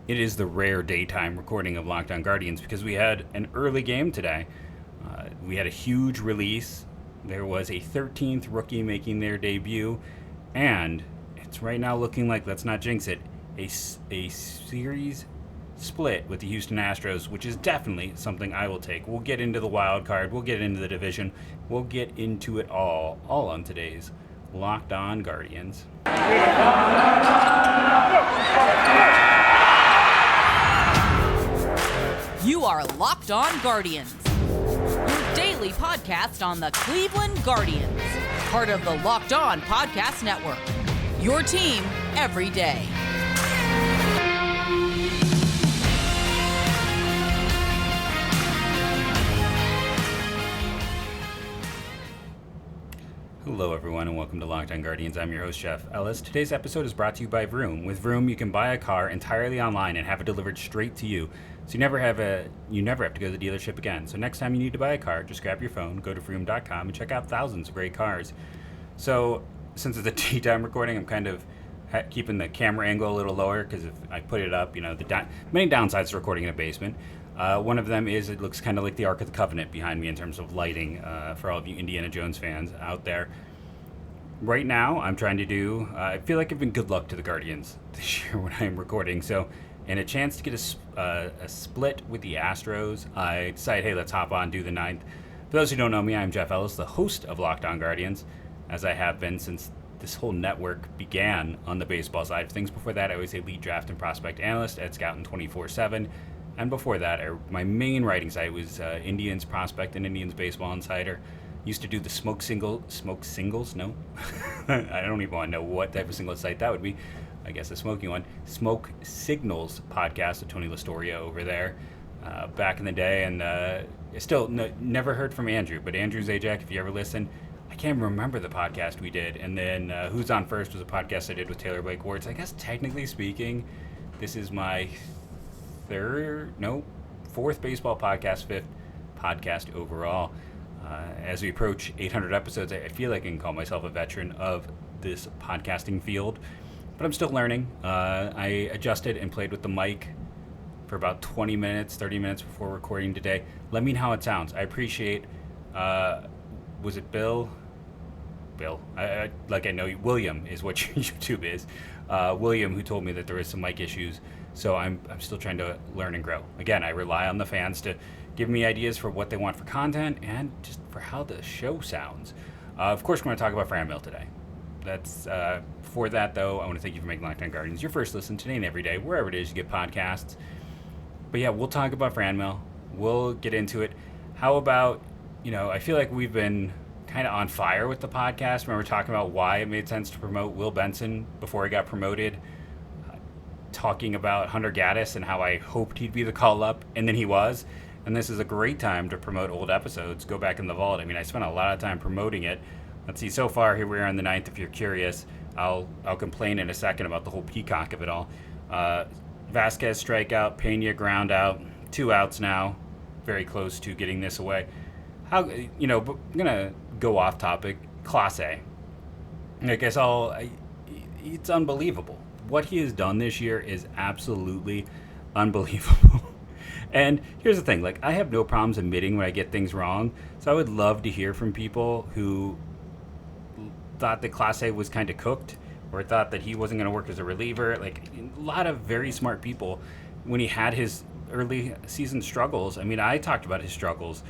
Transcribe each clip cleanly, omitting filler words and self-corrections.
It is the rare daytime recording of Locked On Guardians because we had an early game today. We had a huge release. There was a 13th rookie making their debut, and it's right now looking like, let's not jinx it, a series split with the Houston Astros, which is definitely something I will take. We'll get into the wild card. We'll get into the division. We'll get into it all on today's Locked On Guardians. You are Locked On Guardians, your daily podcast on the Cleveland Guardians, part of the Locked On Podcast Network, your team every day. Hello everyone and welcome to Locked On Guardians. I'm your host, Jeff Ellis. Today's episode is brought to you by Vroom. With Vroom, you can buy a car entirely online and have it delivered straight to you. So you never have to go to the dealership again. So next time you need to buy a car, just grab your phone, go to vroom.com and check out thousands of great cars. So since it's a daytime recording, I'm kind of keeping the camera angle a little lower because if I put it up, many downsides to recording in a basement. One of them is it looks kind of like the Ark of the Covenant behind me in terms of lighting for all of you Indiana Jones fans out there. Right now, I'm trying to do, I feel like I've been good luck to the Guardians this year when I'm recording. So, and a chance to get a split with the Astros, I decided, hey, let's hop on, do the 9th. For those who don't know me, I'm Jeff Ellis, the host of Locked On Guardians, as I have been since this whole network began on the baseball side of things. Before that, I was a lead draft and prospect analyst at Scouting 24/7. And before that, my main writing site was Indians Prospect and Indians Baseball Insider. Used to do the smoke singles? No, I don't even want to know what type of single site that would be. I guess a smoking one. Smoke Signals podcast with Tony Lastoria over there back in the day, and still never heard from Andrew. But Andrew Zajac, if you ever listen, I can't remember the podcast we did. And then Who's On First was a podcast I did with Taylor Blake Ward. I guess technically speaking, this is my fourth baseball podcast, fifth podcast overall. As we approach 800 episodes, I feel like I can call myself a veteran of this podcasting field, but I'm still learning. I adjusted and played with the mic for about 20 minutes, 30 minutes before recording today. Let me know how it sounds. I appreciate, was it Bill? I know William is what your YouTube is. William, who told me that there is some mic issues. So I'm still trying to learn and grow. Again, I rely on the fans to give me ideas for what they want for content and just for how the show sounds. Of course, we're going to talk about Franmil today. That's for that, though, I want to thank you for making Locked On Guardians your first listen today and every day, wherever it is you get podcasts. But yeah, we'll talk about Franmil. We'll get into it. How about, I feel like we've been kind of on fire with the podcast. Remember talking about why it made sense to promote Will Benson before he got promoted, talking about Hunter Gaddis and how I hoped he'd be the call-up, and then he was. And this is a great time to promote old episodes. Go back in the vault. I mean, I spent a lot of time promoting it. Let's see, so far, here we are on the 9th. If you're curious, I'll complain in a second about the whole peacock of it all. Vasquez strikeout, Pena ground out, 2 outs now. Very close to getting this away. But I'm going to go off topic. Clase. I guess it's unbelievable. What he has done this year is absolutely unbelievable. And here's the thing, I have no problems admitting when I get things wrong. So I would love to hear from people who thought that Clase was kind of cooked or thought that he wasn't going to work as a reliever. A lot of very smart people, when he had his early season struggles. I mean, I talked about his struggles.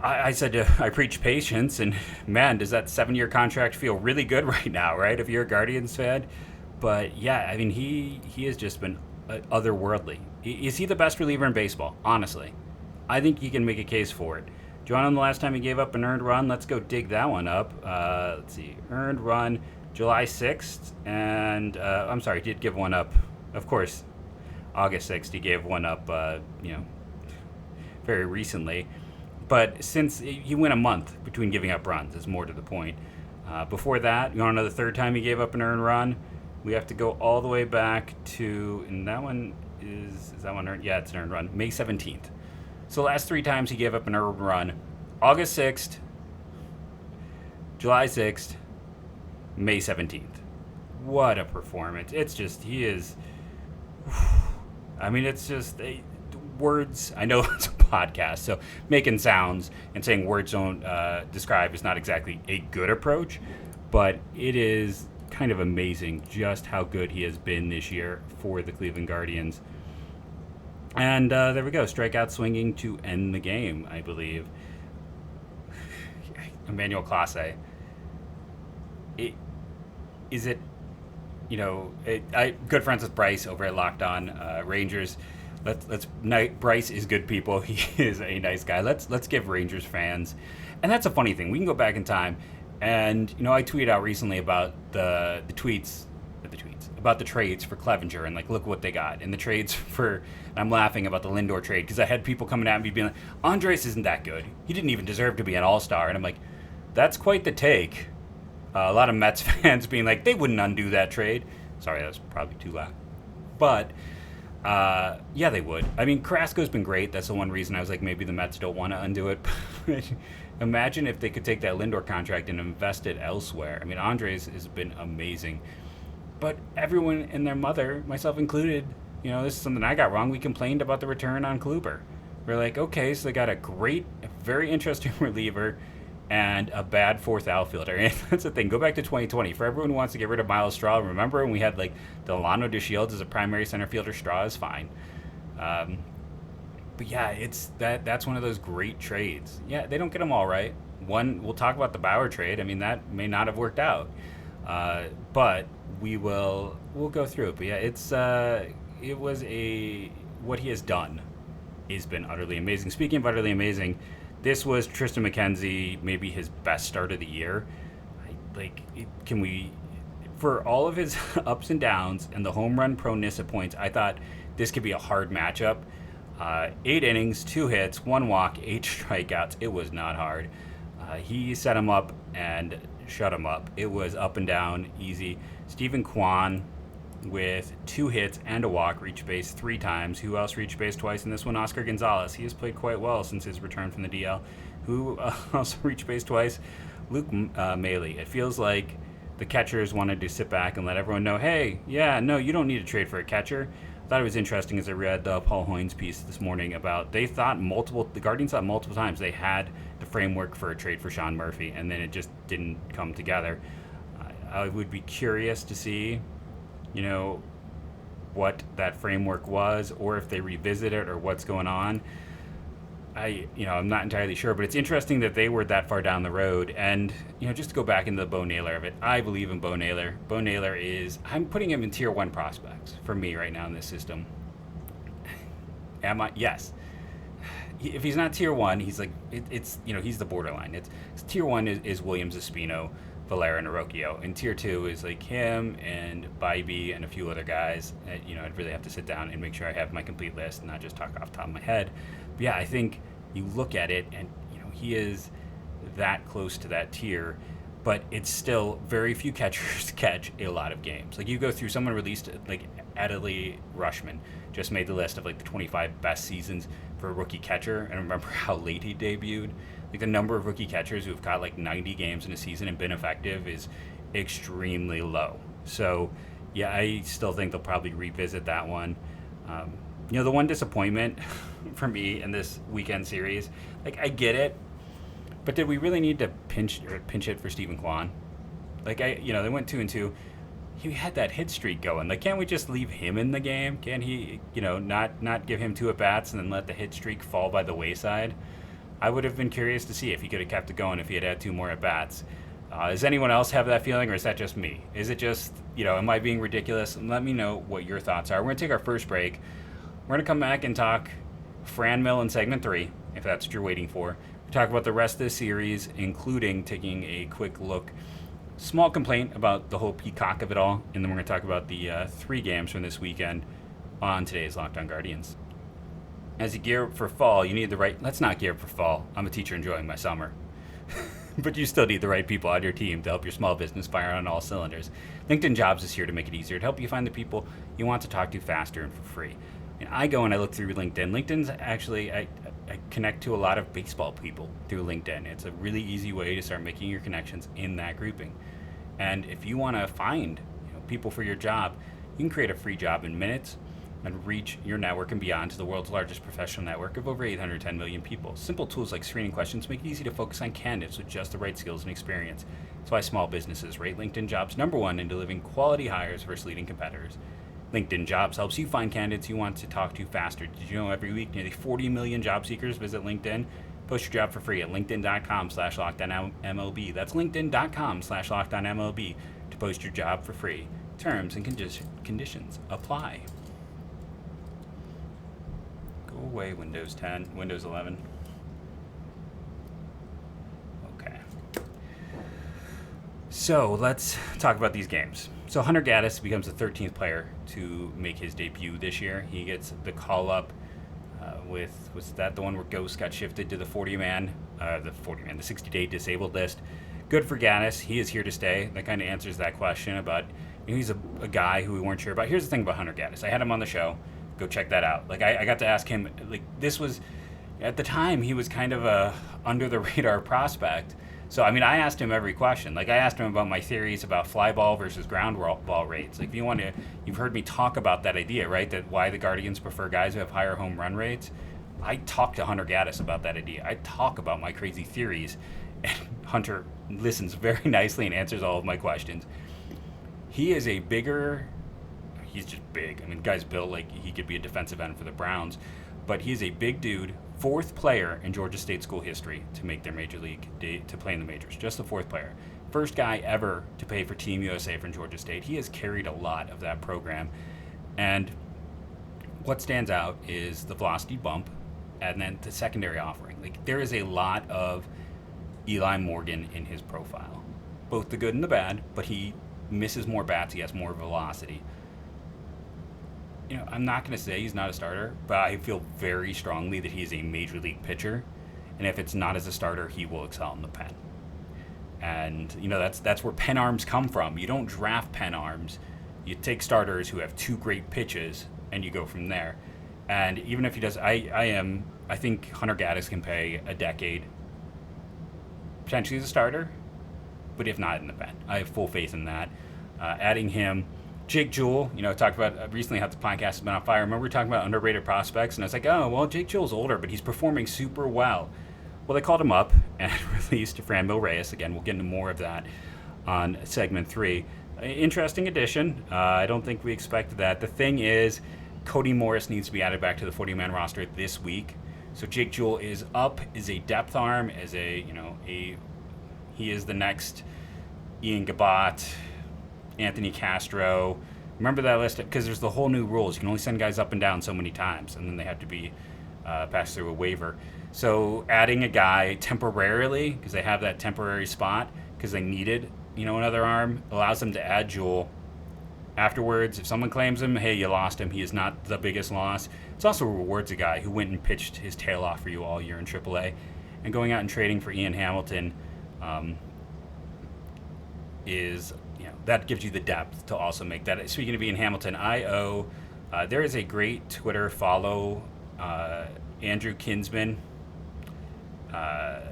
I said I preach patience, and man, does that 7-year contract feel really good right now, right? If you're a Guardians fan. But yeah, I mean, he has just been otherworldly. Is he the best reliever in baseball? Honestly, I think he can make a case for it. Do you want to know the last time he gave up an earned run? Let's go dig that one up. Let's see, earned run, July 6th, and I'm sorry, he did give one up. Of course, August 6th, he gave one up. Very recently. But since he went a month between giving up runs, is more to the point. Before that, you want to know the third time he gave up an earned run? We have to go all the way back to, and that one is that one earned? Yeah, it's an earned run, May 17th. So the last 3 times he gave up an earned run, August 6th, July 6th, May 17th. What a performance. It's just, he is, I mean, it's just words. I know it's a podcast, so making sounds and saying words don't describe is not exactly a good approach, but it is kind of amazing just how good he has been this year for the Cleveland Guardians. And there we go, strikeout swinging to end the game, I believe. Emmanuel Clase. Good friends with Bryce over at Locked On Rangers. Bryce is good people. He is a nice guy. Let's give Rangers fans, and that's a funny thing. We can go back in time, and I tweeted out recently about the tweets about the trades for Clevenger, and look what they got. And the trades for, and I'm laughing about the Lindor trade because I had people coming at me being like, Andres isn't that good. He didn't even deserve to be an All-Star. And I'm like, that's quite the take. A lot of Mets fans being like, they wouldn't undo that trade. Sorry, that was probably too loud. But, yeah, they would. I mean, Carrasco's been great. That's the one reason I was like, maybe the Mets don't want to undo it. Imagine if they could take that Lindor contract and invest it elsewhere. I mean, Andres has been amazing. But everyone and their mother, myself included, this is something I got wrong. We complained about the return on Kluber. We're like, okay, so they got a very interesting reliever and a bad fourth outfielder. And that's the thing. Go back to 2020. For everyone who wants to get rid of Miles Straw, remember when we had Delano DeShields as a primary center fielder? Straw is fine. But yeah, that's one of those great trades. Yeah, they don't get them all right. We'll talk about the Bauer trade. I mean, that may not have worked out. But we'll go through it. But yeah, what he has done has been utterly amazing. Speaking of utterly amazing, this was Triston McKenzie, maybe his best start of the year. For all of his ups and downs and the home run proneness of points, I thought this could be a hard matchup. 8 innings, 2 hits, 1 walk, 8 strikeouts. It was not hard. He set him up and shut him up. It was up and down, easy. Steven Kwan with 2 hits and a walk, reached base 3 times. Who else reached base twice in this one? Oscar Gonzalez. He has played quite well since his return from the DL. Who also reached base twice? Luke Maile. It feels like the catchers wanted to sit back and let everyone know, hey, yeah, no, you don't need to trade for a catcher. I thought it was interesting as I read Paul Hoynes' piece this morning about the Guardians thought multiple times they had the framework for a trade for Sean Murphy, and then it just didn't come together. I would be curious to see, what that framework was, or if they revisit it, or what's going on. I'm not entirely sure, but it's interesting that they were that far down the road. And, just to go back into the Bo Naylor of it, I believe in Bo Naylor. Bo Naylor I'm putting him in tier 1 prospects for me right now in this system. Am I? Yes. If he's not tier 1, he's he's the borderline. It's tier 1 is Williams, Espino, Valera, and Arocchio. And tier 2 is him and Bybee and a few other guys. I'd really have to sit down and make sure I have my complete list and not just talk off the top of my head. But yeah, I think you look at it and, he is that close to that tier, but it's still very few catchers catch a lot of games. You go through, someone released, Adley Rutschman just made the list of, the 25 best seasons for a rookie catcher, and remember how late he debuted? The number of rookie catchers who've got, 90 games in a season and been effective is extremely low. So, yeah, I still think they'll probably revisit that one. The one disappointment for me in this weekend series, I get it, but did we really need to pinch it for Steven Kwan? They went 2-2. He had that hit streak going. Can't we just leave him in the game? Can't he, not give him 2 at-bats and then let the hit streak fall by the wayside? I would have been curious to see if he could have kept it going if he had had 2 more at-bats. Does anyone else have that feeling, or is that just me? Is it just, am I being ridiculous? Let me know what your thoughts are. We're going to take our first break. We're going to come back and talk Franmil in segment 3, if that's what you're waiting for. We'll talk about the rest of the series, including taking a quick look, small complaint about the whole peacock of it all, and then we're going to talk about the 3 games from this weekend on today's Locked On Guardians. As you gear up for fall, you need the right... Let's not gear up for fall. I'm a teacher enjoying my summer. But you still need the right people on your team to help your small business fire on all cylinders. LinkedIn Jobs is here to make it easier, to help you find the people you want to talk to faster and for free. And I go and I look through LinkedIn. LinkedIn's actually, I connect to a lot of baseball people through LinkedIn. It's a really easy way to start making your connections in that grouping. And if you want to find people for your job, you can create a free job in minutes. and reach your network and beyond to the world's largest professional network of over 810 million people. Simple tools like screening questions make it easy to focus on candidates with just the right skills and experience. That's why small businesses rate LinkedIn Jobs #1 in delivering quality hires versus leading competitors. LinkedIn Jobs helps you find candidates you want to talk to faster. Did you know every week nearly 40 million job seekers visit LinkedIn? Post your job for free at linkedin.com/LockedOnMLB. That's linkedin.com/LockedOnMLB to post your job for free. Terms and conditions apply. Go away, Windows 10, Windows 11. Okay. So let's talk about these games. So Hunter Gaddis becomes the 13th player to make his debut this year. He gets the call up was that the one where Ghost got shifted to the 40-man, the 60-day disabled list. Good for Gaddis. He is here to stay. That kind of answers that question about, he's a guy who we weren't sure about. Here's the thing about Hunter Gaddis. I had him on the show. Go check that out. Like, I got to ask him, like, this was, at the time, he was kind of a under-the-radar prospect. So, I mean, I asked him every question. Like, I asked him about my theories about fly ball versus ground ball rates. Like, if you want to, you've heard me talk about that idea, right? That why the Guardians prefer guys who have higher home run rates. I talked to Hunter Gaddis about that idea. I talk about my crazy theories, and Hunter listens very nicely and answers all of my questions. He is he's just big. I mean, the guy's built like he could be a defensive end for the Browns, but he's a big dude, 4th player in Georgia State school history to make their major league, to play in the majors. Just the 4th player. First guy ever to pay for Team USA from Georgia State. He has carried a lot of that program. And what stands out is the velocity bump and then the secondary offering. Like, there is a lot of Eli Morgan in his profile, both the good and the bad, but he misses more bats. He has more velocity. You know, I'm not going to say he's not a starter, but I feel very strongly that he's a major league pitcher. And if it's not as a starter, he will excel in the pen. And, you know, that's where pen arms come from. You don't draft pen arms. You take starters who have 2 great pitches, and you go from there. And even if he does, I think Hunter Gaddis can play a decade, potentially as a starter, but if not in the pen. I have full faith in that. Adding him, Jake Jewell, you know, talked about recently how the podcast has been on fire. Remember we were talking about underrated prospects, and I was like, oh, well, Jake Jewell's older, but he's performing super well. Well, they called him up and released Franmil Reyes. Again, we'll get into more of that on segment 3. Interesting addition. I don't think we expected that. The thing is, Cody Morris needs to be added back to the 40-man roster this week. So Jake Jewell is up, is a depth arm, he is the next Ian Gabbott, Anthony Castro. Remember that list? Because there's the whole new rules. You can only send guys up and down so many times, and then they have to be passed through a waiver. So adding a guy temporarily, because they have that temporary spot, because they needed, another arm, allows them to add Jewell. Afterwards, if someone claims him, hey, you lost him. He is not the biggest loss. It also rewards a guy who went and pitched his tail off for you all year in AAA. And going out and trading for Ian Hamilton that gives you the depth to also make that. Speaking of Ian Hamilton, there is a great Twitter follow, Andrew Kinsman, at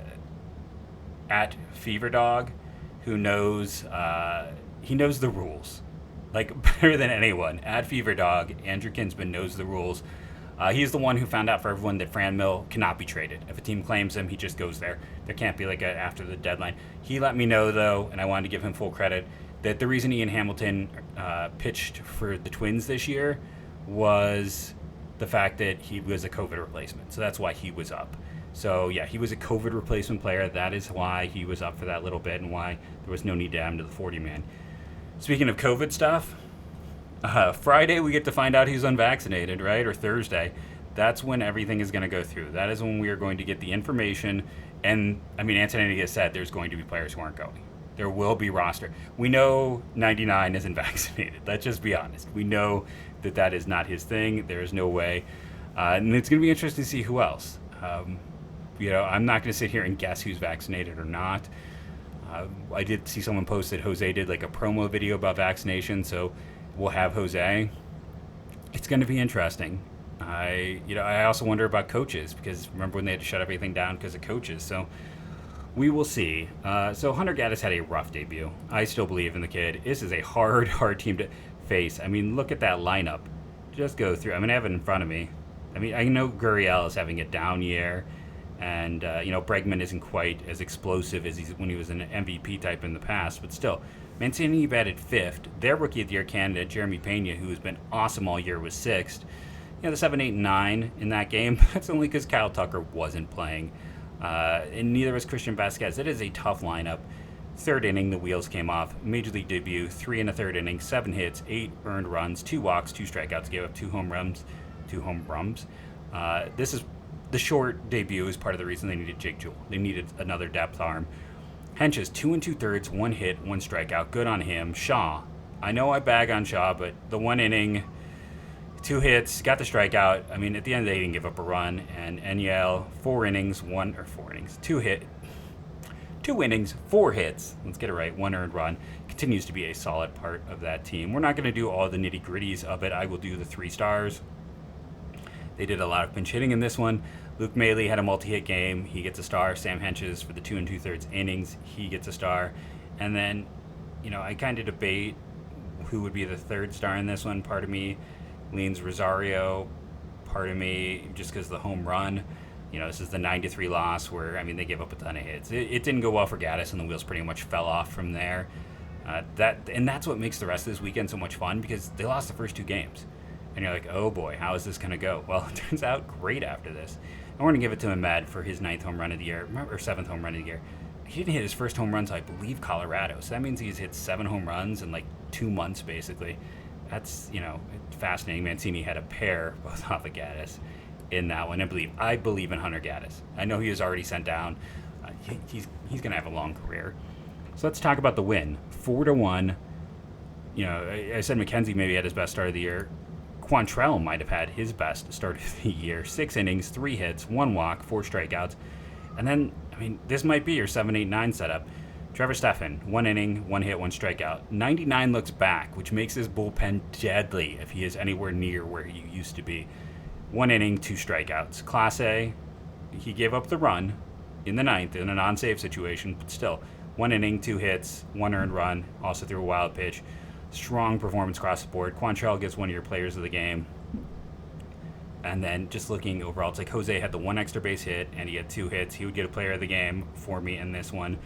FeverDog, who knows the rules. Like, better than anyone. At FeverDog, Andrew Kinsman knows the rules. He's the one who found out for everyone that Franmil cannot be traded. If a team claims him, he just goes there. There can't be after the deadline. He let me know, though, and I wanted to give him full credit, that the reason Ian Hamilton pitched for the Twins this year was the fact that he was a COVID replacement. So that's why he was up. So, yeah, he was a COVID replacement player. That is why he was up for that little bit and why there was no need to add him to the 40-man. Speaking of COVID stuff, Friday we get to find out he's unvaccinated, right? Or Thursday. That's when everything is going to go through. That is when we are going to get the information. And, Antonetti has said there's going to be players who aren't going. There will be roster. We know 99 isn't vaccinated. Let's just be honest. We know that is not his thing. There is no way. And it's going to be interesting to see who else. I'm not going to sit here and guess who's vaccinated or not. I did see someone post that Jose did a promo video about vaccination, so we'll have Jose. It's going to be interesting. I also wonder about coaches, because remember when they had to shut everything down because of coaches. So we will see. So Hunter Gaddis had a rough debut. I still believe in the kid. This is a hard team to face. Look at that lineup. just go through. I mean, I have it in front of me. I mean, I know Gurriel is having a down year, and Bregman isn't quite as explosive as when he was an MVP type in the past, but still, Mancini batted 5th. Their Rookie of the Year candidate, Jeremy Pena, who has been awesome all year, was 6th. The 7, 8, and 9 in that game, that's only because Kyle Tucker wasn't playing. And neither was Christian Vasquez. It is a tough lineup. 3rd inning, the wheels came off. Major League debut, 3 in the 3rd inning, 7 hits, 8 earned runs, 2 walks, 2 strikeouts, gave up 2 home runs. This is the short debut is part of the reason they needed Jake Jewell. They needed another depth arm. Henches, 2 2/3, 1 hit, 1 strikeout. Good on him. Shaw. I know I bag on Shaw, but the 1 inning, 2 hits, got the strikeout. I mean, at the end of the day, he didn't give up a run. And Emmanuel, 2 innings, 2 innings, 4 hits. Let's get it right. 1 earned run. Continues to be a solid part of that team. We're not going to do all the nitty gritties of it. I will do the 3 stars. They did a lot of pinch hitting in this one. Luke Maile had a multi-hit game. He gets a star. Sam Henches for the 2 2/3 innings. He gets a star. And then, I kind of debate who would be the 3rd star in this one. Part of me leans Rosario. Part of me, just because of the home run. This is the 9-3 loss where, they gave up a ton of hits. It didn't go well for Gaddis, and the wheels pretty much fell off from there. That's what makes the rest of this weekend so much fun, because they lost the first 2 games. And you're like, oh boy, how is this going to go? Well, it turns out great after this. And we're going to give it to Ahmed for his 9th home run of the year, or 7th home run of the year. He didn't hit his first home run until, I believe, Colorado. So that means he's hit 7 home runs in 2 months, basically. That's, fascinating. Mancini had a pair, both off of Gaddis, in that one. I believe in Hunter Gaddis. I know he was already sent down. He's going to have a long career. So let's talk about the win. 4-1. I said McKenzie maybe had his best start of the year. Quantrell might have had his best start of the year. 6 innings, 3 hits, 1 walk, 4 strikeouts. And then, this might be your 7, 8, 9 setup. Trevor Stephan, 1 inning, 1 hit, 1 strikeout. 99 looks back, which makes his bullpen deadly if he is anywhere near where he used to be. 1 inning, 2 strikeouts. Clase, he gave up the run in the 9th in a non-save situation, but still, 1 inning, 2 hits, 1 earned run, also threw a wild pitch. Strong performance across the board. Quantrell gets one of your players of the game. And then just looking overall, it's like Jose had the 1 extra base hit, and he had 2 hits. He would get a player of the game for me in this one.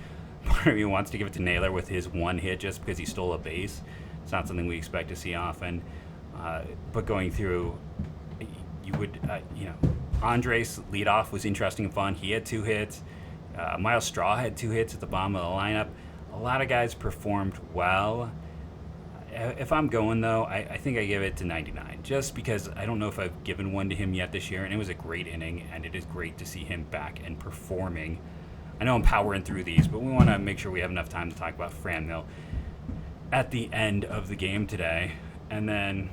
Part of me wants to give it to Naylor with his 1 hit just because he stole a base. It's not something we expect to see often. But going through, you would, Andres leadoff was interesting and fun. He had 2 hits. Miles Straw had 2 hits at the bottom of the lineup. A lot of guys performed well. If I'm going, though, I think I give it to 99, just because I don't know if I've given one to him yet this year, and it was a great inning, and it is great to see him back and performing. I know I'm powering through these, but we want to make sure we have enough time to talk about Franmil at the end of the game today, and then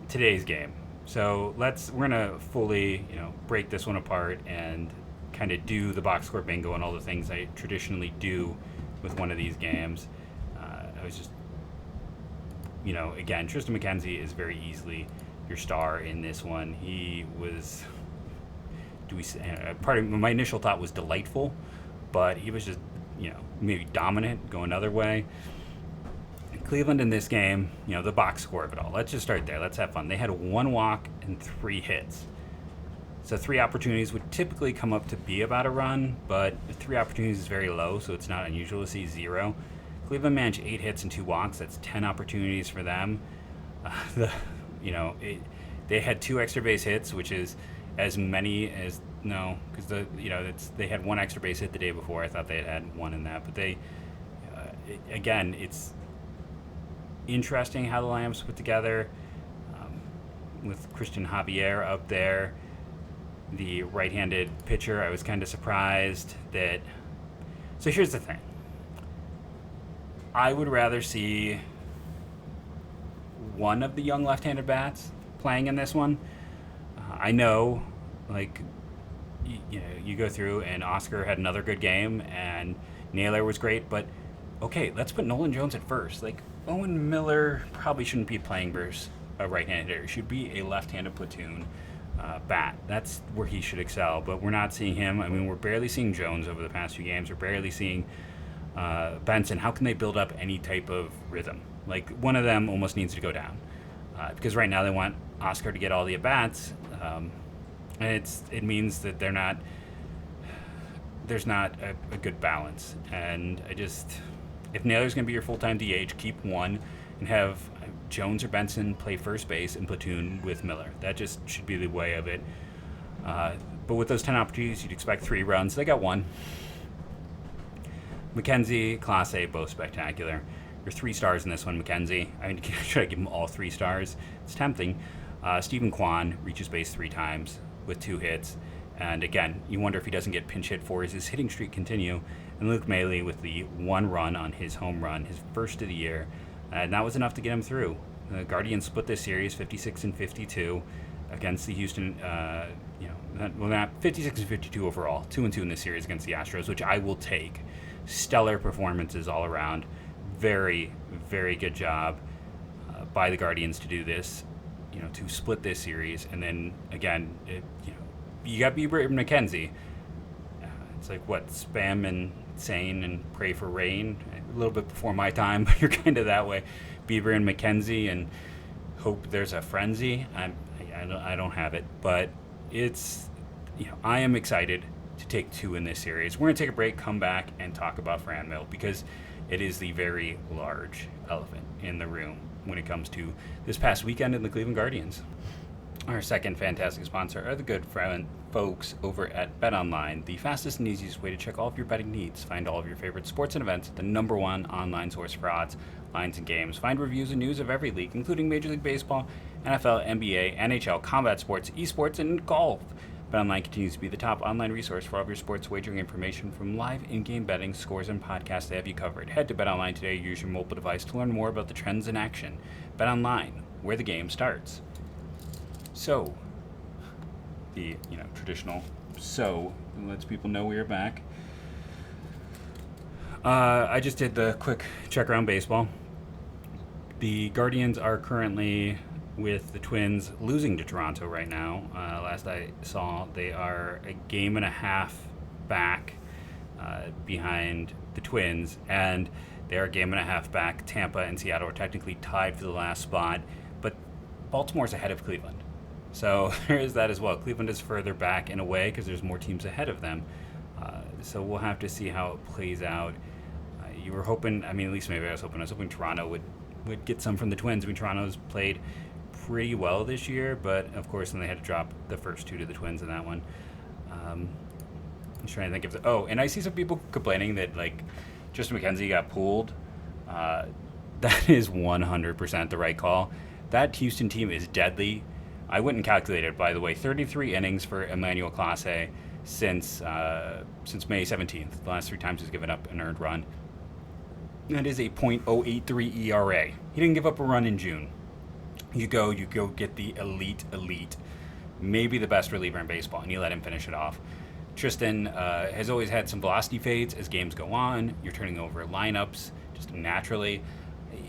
today's game. So we're gonna fully, break this one apart and kind of do the box score bingo and all the things I traditionally do with one of these games. I was just, again, Triston McKenzie is very easily your star in this one. He was, part of my initial thought was delightful, but he was just, maybe dominant, go another way. Cleveland in this game, the box score of it all. Let's just start there. Let's have fun. They had 1 walk and 3 hits. So 3 opportunities would typically come up to be about a run, but 3 opportunities is very low, so it's not unusual to see 0. Cleveland managed 8 hits and 2 walks. That's 10 opportunities for them. They had 2 extra base hits, which is as many as because they had 1 extra base hit the day before. I thought they had 1 in that, but they again, it's interesting how the lineup's put together with Christian Javier up there, the right-handed pitcher. I was kind of surprised that. So here's the thing. I would rather see one of the young left-handed bats playing in this one. I know, you go through and Oscar had another good game and Naylor was great, but okay, let's put Nolan Jones at first. Owen Miller probably shouldn't be playing versus a right-handed hitter. He should be a left-handed platoon bat. That's where he should excel, but we're not seeing him. We're barely seeing Jones over the past few games. We're barely seeing Benson. How can they build up any type of rhythm? One of them almost needs to go down because right now they want Oscar to get all the at-bats, and it means that there's not a good balance. And if Naylor's going to be your full-time DH, keep one and have Jones or Benson play first base and platoon with Miller. That just should be the way of it. But with those 10 opportunities, you'd expect 3 runs. They got 1. McKenzie, Clase, both spectacular. You're 3 stars in this one, McKenzie. I mean, should I give him all 3 stars? It's tempting. Steven Kwan reaches base 3 times with 2 hits. And again, you wonder if he doesn't get pinch hit for. Does his hitting streak continue? And Luke Maile with the 1 run on his home run, his first of the year. And that was enough to get him through. The Guardians split this series 56-52 against the Houston, not 56-52 overall, 2-2 in this series against the Astros, which I will take. Stellar performances all around. Very, very good job by the Guardians to do this, to split this series. And then again, you got Bieber and McKenzie. It's like spam and sane and pray for rain. A little bit before my time, but you're kind of that way. Bieber and McKenzie, and hope there's a frenzy. I don't have it, but it's I am excited to take 2 in this series. We're gonna take a break, come back, and talk about Franmil, because it is the very large elephant in the room when it comes to this past weekend in the Cleveland Guardians. Our second fantastic sponsor are the good friend folks over at BetOnline, the fastest and easiest way to check all of your betting needs. Find all of your favorite sports and events at the #1 online source for odds, lines, and games. Find reviews and news of every league, including Major League Baseball, NFL, NBA, NHL, combat sports, esports, and golf. BetOnline continues to be the top online resource for all of your sports wagering information, from live in-game betting, scores, and podcasts. They have you covered. Head to BetOnline today. Use your mobile device to learn more about the trends in action. BetOnline, where the game starts. So, the traditional lets people know we are back. I just did the quick check around baseball. The Guardians are currently, with the Twins, losing to Toronto right now. Last I saw, they are a game and a half back behind the Twins, and they are a game and a half back. Tampa and Seattle are technically tied for the last spot, but Baltimore's ahead of Cleveland. So there is that as well. Cleveland is further back in a way because there's more teams ahead of them. So we'll have to see how it plays out. You were hoping, at least maybe I was hoping Toronto would get some from the Twins. Toronto's played pretty well this year, but of course then they had to drop the first 2 to the Twins in that one. I'm trying to think of and I see some people complaining that Triston McKenzie got pulled. That is 100% the right call. That Houston team is deadly. I went and calculated, by the way, 33 innings for Emmanuel Clase since May 17th. The last 3 times he's given up an earned run. That is a .083 ERA. He didn't give up a run in June. You go get the elite, maybe the best reliever in baseball, and you let him finish it off. Triston has always had some velocity fades as games go on. You're turning over lineups just naturally.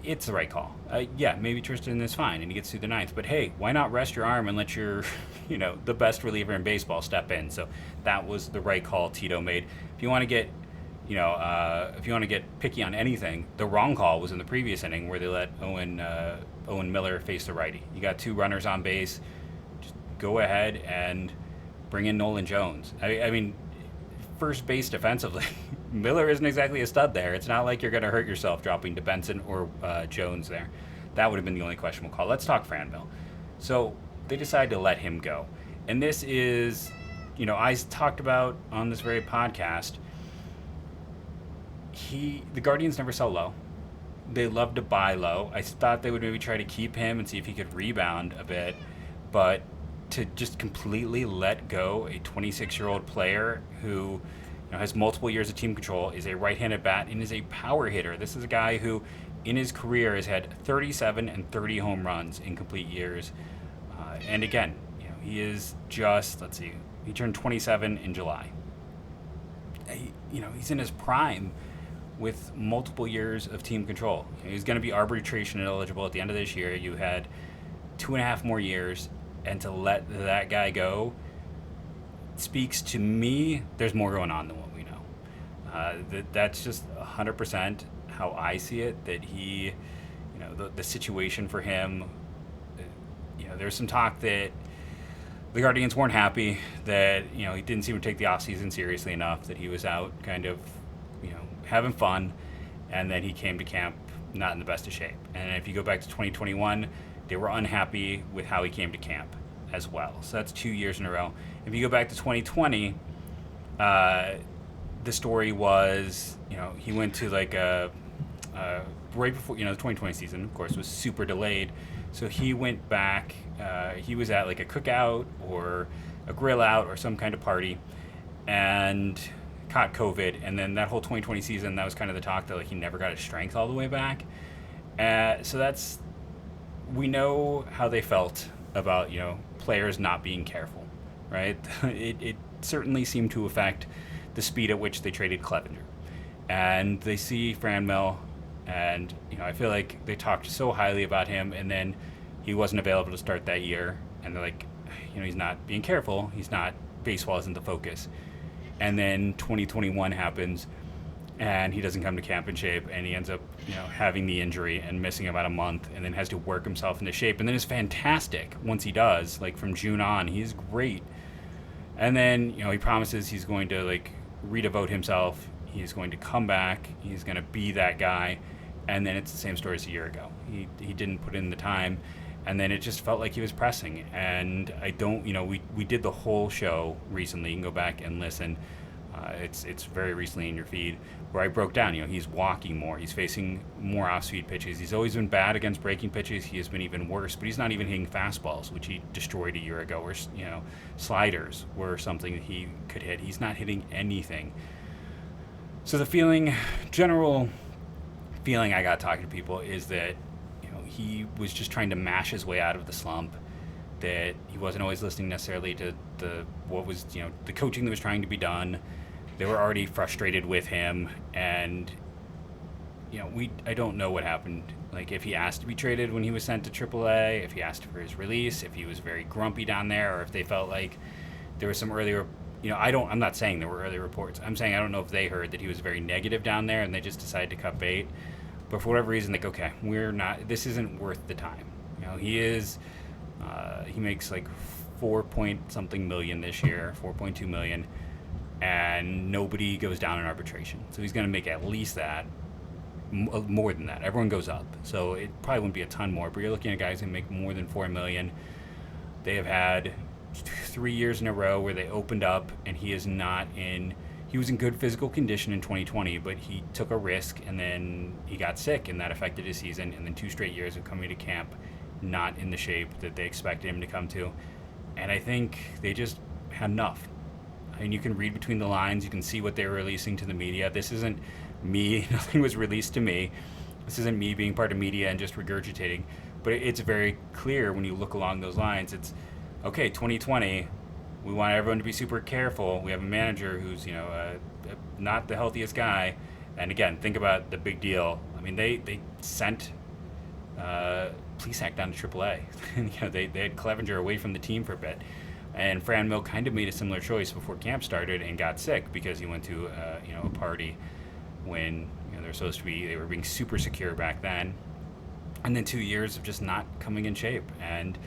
It's the right call. Maybe Triston is fine and he gets through the 9th, but hey, why not rest your arm and let your, the best reliever in baseball step in? So that was the right call Tito made. If you want to get, picky on anything, the wrong call was in the previous inning where they let Owen Miller face the righty. You got 2 runners on base. Just go ahead and bring in Nolan Jones. I mean, first base defensively, Miller isn't exactly a stud there. It's not like you're going to hurt yourself dropping to Benson or Jones there. That would have been the only questionable call. Let's talk Franmil. So they decided to let him go. And this is, I talked about on this very podcast, the Guardians never sell low. They love to buy low. I thought they would maybe try to keep him and see if he could rebound a bit, but to just completely let go a 26-year-old player who has multiple years of team control, is a right-handed bat, and is a power hitter. This is a guy who, in his career, has had 37 and 30 home runs in complete years. And again, he is just, he turned 27 in July. He's in his prime with multiple years of team control. He's going to be arbitration eligible at the end of this year. You had 2.5 more years, and to let that guy go speaks to me there's more going on than what we know. That's just 100% how I see it, that he, the situation for him, there's some talk that the Guardians weren't happy that, he didn't seem to take the offseason seriously enough, that he was out kind of, having fun, and then he came to camp not in the best of shape. And if you go back to 2021, they were unhappy with how he came to camp as well. So that's 2 years in a row. If you go back to 2020, the story was, he went to like right before, the 2020 season, of course, was super delayed. So he went back, he was at like a cookout or a grill out or some kind of party and caught COVID. And then that whole 2020 season, that was kind of the talk that like he never got his strength all the way back. So we know how they felt about, players not being careful, right? It certainly seemed to affect the speed at which they traded Clevenger. And they see Franmil, and, I feel like they talked so highly about him, and then he wasn't available to start that year. And they're like, he's not being careful. Baseball isn't the focus. And then 2021 happens, and he doesn't come to camp in shape, and he ends up, having the injury and missing about a month, and then has to work himself into shape, and then is fantastic once he does. Like from June on, he's great. And then, he promises he's going to like redevote himself. He's going to come back. He's going to be that guy. And then it's the same story as a year ago. He didn't put in the time, and then it just felt like he was pressing. And I don't, we did the whole show recently. You can go back and listen. It's very recently in your feed, where I broke down, he's walking more. He's facing more off-speed pitches. He's always been bad against breaking pitches. He has been even worse, but he's not even hitting fastballs, which he destroyed a year ago, or, sliders were something that he could hit. He's not hitting anything. So the general feeling I got talking to people is that, he was just trying to mash his way out of the slump, that he wasn't always listening necessarily to the coaching that was trying to be done. They were already frustrated with him, and I don't know what happened. Like if he asked to be traded when he was sent to AAA, if he asked for his release, if he was very grumpy down there, or if they felt like there was some earlier. I'm not saying there were early reports. I'm saying I don't know if they heard that he was very negative down there, and they just decided to cut bait. But for whatever reason, like, okay, this isn't worth the time. He makes like 4-point-something million this year, 4.2 million, and nobody goes down in arbitration. So he's going to make at least that, more than that. Everyone goes up. So it probably wouldn't be a ton more, but you're looking at guys who make more than 4 million. They have had 3 years in a row where they opened up, and he was in good physical condition in 2020, but he took a risk, and then he got sick, and that affected his season. And then 2 straight years of coming to camp not in the shape that they expected him to come to. And I think they just had enough. I mean, you can read between the lines. You can see what they were releasing to the media. This isn't me. Nothing was released to me. This isn't me being part of media and just regurgitating. But it's very clear when you look along those lines. It's, okay, 2020, we want everyone to be super careful. We have a manager who's, not the healthiest guy. And again, think about the big deal. I mean, they sent Plesac down to AAA. They had Clevenger away from the team for a bit. And Franmil kind of made a similar choice before camp started and got sick because he went to a party when they were being super secure back then. And then 2 years of just not coming in shape. And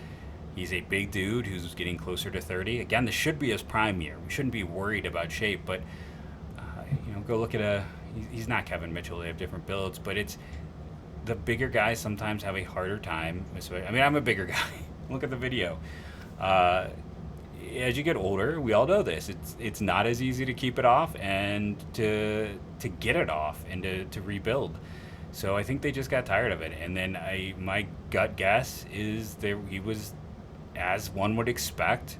he's a big dude who's getting closer to 30. Again, this should be his prime year. We shouldn't be worried about shape, but go look at he's not Kevin Mitchell. They have different builds, but it's the bigger guys sometimes have a harder time. I mean, I'm a bigger guy. Look at the video. As you get older, we all know this. It's not as easy to keep it off and to get it off and to rebuild. So I think they just got tired of it. And then my gut guess is he was, as one would expect,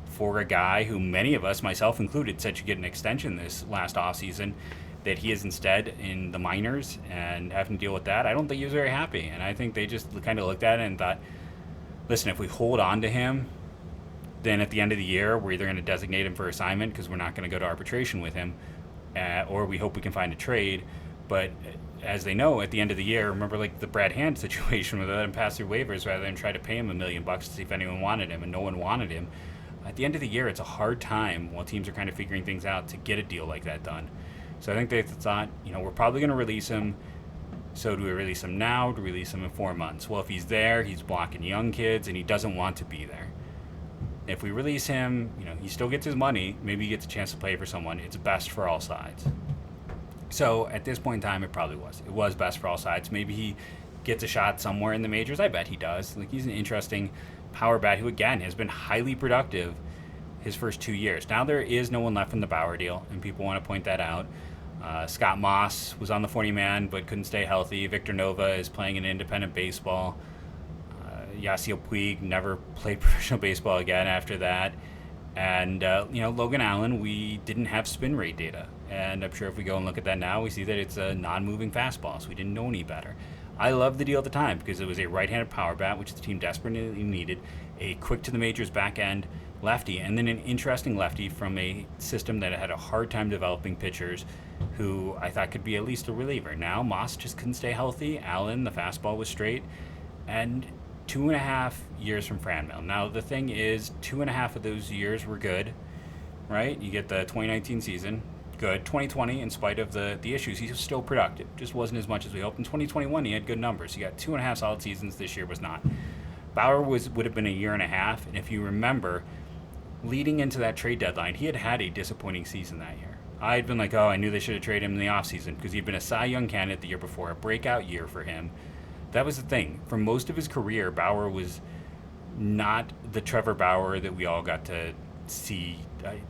for a guy who many of us, myself included, said should get an extension this last offseason, that he is instead in the minors and having to deal with that. I don't think he was very happy. And I think they just kind of looked at it and thought, listen, if we hold on to him, then at the end of the year, we're either going to designate him for assignment because we're not going to go to arbitration with him, or we hope we can find a trade. But as they know, at the end of the year, remember like the Brad Hand situation where they let him pass through waivers rather than try to pay him $1 million to see if anyone wanted him, and no one wanted him. At the end of the year, it's a hard time while teams are kind of figuring things out to get a deal like that done. So I think they thought, we're probably going to release him. So do we release him now? Do we release him in 4 months? Well, if he's there, he's blocking young kids, and he doesn't want to be there. If we release him, he still gets his money. Maybe he gets a chance to play for someone. It's best for all sides. So at this point in time, it probably was. It was best for all sides. Maybe he gets a shot somewhere in the majors. I bet he does. He's an interesting power bat who, again, has been highly productive his first 2 years. Now there is no one left from the Bauer deal, and people want to point that out. Scott Moss was on the 40-man but couldn't stay healthy. Victor Nova is playing in independent baseball. Yasiel Puig never played professional baseball again after that. And, Logan Allen, we didn't have spin rate data. And I'm sure if we go and look at that now, we see that it's a non-moving fastball, so we didn't know any better. I loved the deal at the time because it was a right-handed power bat, which the team desperately needed, a quick-to-the-majors back-end lefty, and then an interesting lefty from a system that had a hard time developing pitchers who I thought could be at least a reliever. Now, Moss just couldn't stay healthy. Allen, the fastball was straight. And 2.5 years from Franmil. Now, the thing is, 2.5 of those years were good, right? You get the 2019 season, good. 2020, in spite of the issues, he was still productive. Just wasn't as much as we hoped. In 2021, he had good numbers. He got 2.5 solid seasons. This year was not. Bauer would have been 1.5 years, and if you remember, leading into that trade deadline, he had a disappointing season that year. I had been like, I knew they should have traded him in the offseason because he'd been a Cy Young candidate the year before, a breakout year for him. That was the thing. For most of his career, Bauer was not the Trevor Bauer that we all got to see. I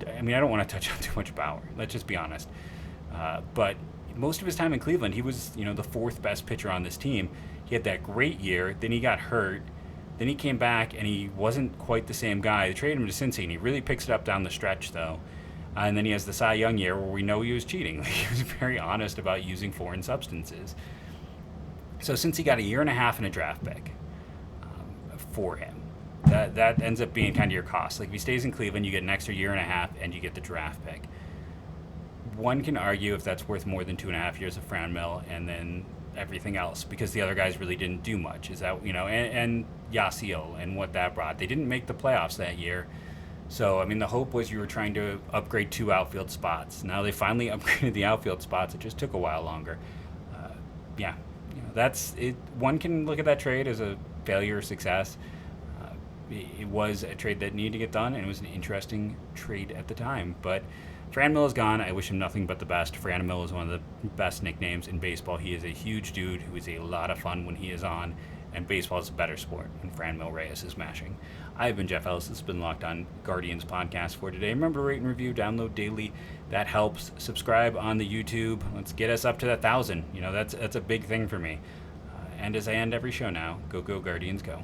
don't want to touch on too much Bauer. Let's just be honest. But most of his time in Cleveland, he was, the fourth best pitcher on this team. He had that great year. Then he got hurt. Then he came back, and he wasn't quite the same guy. They traded him to Cincy, and he really picks it up down the stretch, though. And then he has the Cy Young year where we know he was cheating. He was very honest about using foreign substances. So since he got 1.5 years and a draft pick for him, that ends up being kind of your cost. If he stays in Cleveland, you get an extra 1.5 years and you get the draft pick. One can argue if that's worth more than 2.5 years of Franmil and then everything else, because the other guys really didn't do much. Is that, and Yasiel and what that brought. They didn't make the playoffs that year. So, the hope was you were trying to upgrade 2 outfield spots. Now they finally upgraded the outfield spots. It just took a while longer. That's it. One can look at that trade as a failure or success. It was a trade that needed to get done, and it was an interesting trade at the time. But Franmil is gone. I wish him nothing but the best. Franmil is one of the best nicknames in baseball. He is a huge dude who is a lot of fun when he is on, and baseball is a better sport when Franmil Reyes is mashing. I've been Jeff Ellis. This has been Locked On Guardians podcast for today. Remember, rate and review, download daily. That helps. Subscribe on the YouTube. Let's get us up to that 1,000. That's a big thing for me. And as I end every show now, go Guardians, go.